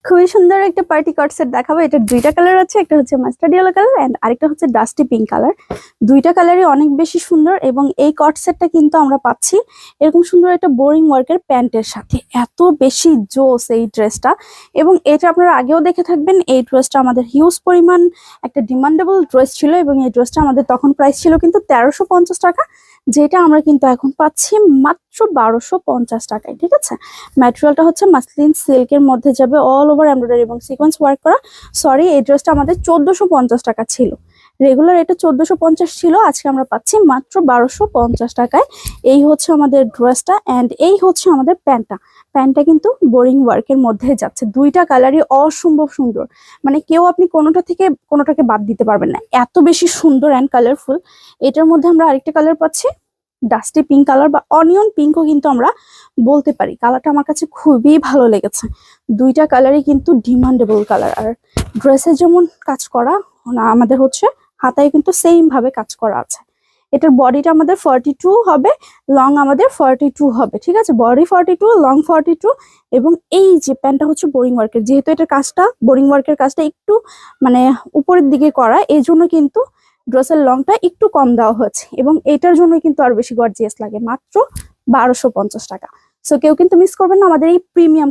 খুবই সুন্দর একটা পার্টি কট সেট দেখাবো। এটা দুইটা কালার আছে, একটা হচ্ছে মাস্টার্ড ইয়েলো কালার এন্ড আরেকটা হচ্ছে ডাস্টি পিঙ্ক কালার। দুইটা কালারই অনেক বেশি সুন্দর এবং এই কট সেটটা কিন্তু আমরা পাচ্ছি এরকম সুন্দর একটা বোরিং ওয়ার্কের প্যান্টের সাথে। এত বেশি জোস এই ড্রেসটা, এবং এটা আপনারা আগেও দেখে থাকবেন। এই ড্রেসটা আমাদের হিউজ পরিমাণ একটা ডিমান্ডেবল ড্রেস ছিল এবং এই ড্রেসটা আমাদের তখন প্রাইস ছিল কিন্তু 1350 টাকা, যেটা আমরা কিন্তু এখন পাচ্ছি মাত্র 1250 টাকায়। ঠিক আছে, ম্যাটেরিয়ালটা হচ্ছে মাসলিন সিল্কের মধ্যে যাবে, অল ওভার এমব্রয়ডারি এবং সিকোয়েন্স ওয়ার্ক করা। সরি, এই ড্রেসটা আমাদের 1450 টাকা ছিল। রেগুলার এটা 1450 ছিল, আজকে আমরা পাচ্ছি মাত্র 1250 টাকায়। এই হচ্ছে আমাদের ড্রেসটা এন্ড এই হচ্ছে আমাদের প্যান্টটা। প্যান্টটা কিন্তু বোরিং ওয়ার্কের মধ্যে যাচ্ছে। দুইটা কালারই অসম্ভব সুন্দর, মানে কেউ আপনি কোনোটা থেকে কোনোটাকে বাদ দিতে পারবেন না, এত বেশি সুন্দর অ্যান্ড কালারফুল। এটার মধ্যে আমরা আরেকটা কালার পাচ্ছি ডাস্টি পিঙ্ক কালার বা অনিয়ন পিঙ্কও কিন্তু আমরা বলতে পারি। কালারটা আমার কাছে খুবই ভালো লেগেছে। দুইটা কালারই কিন্তু ডিমান্ডেবল কালার। আর ড্রেসের যেমন কাজ করা, আমাদের হচ্ছে হাতায় কিন্তু সেম ভাবে কাজ করা আছে। এটার বডিটা আমাদের 42 হবে, লং আমাদের 42 হবে। ঠিক আছে, বডি 42, লং 42। এবং এই যে প্যান্টটা হচ্ছে বোরিং ওয়ার্কের, যেহেতু এটার কাজটা বোরিং ওয়ার্কের কাজটা একটু মানে উপরের দিকে করা, এই জন্য কিন্তু ড্রেসের লংটা একটু কম দেওয়া হয়েছে এবং এটার জন্য কিন্তু আরো বেশি গর্জিয়াস লাগে। মাত্র 1250 টাকা। সো কেউ কিন্তু মিস করবেন না আমাদের এই প্রিমিয়াম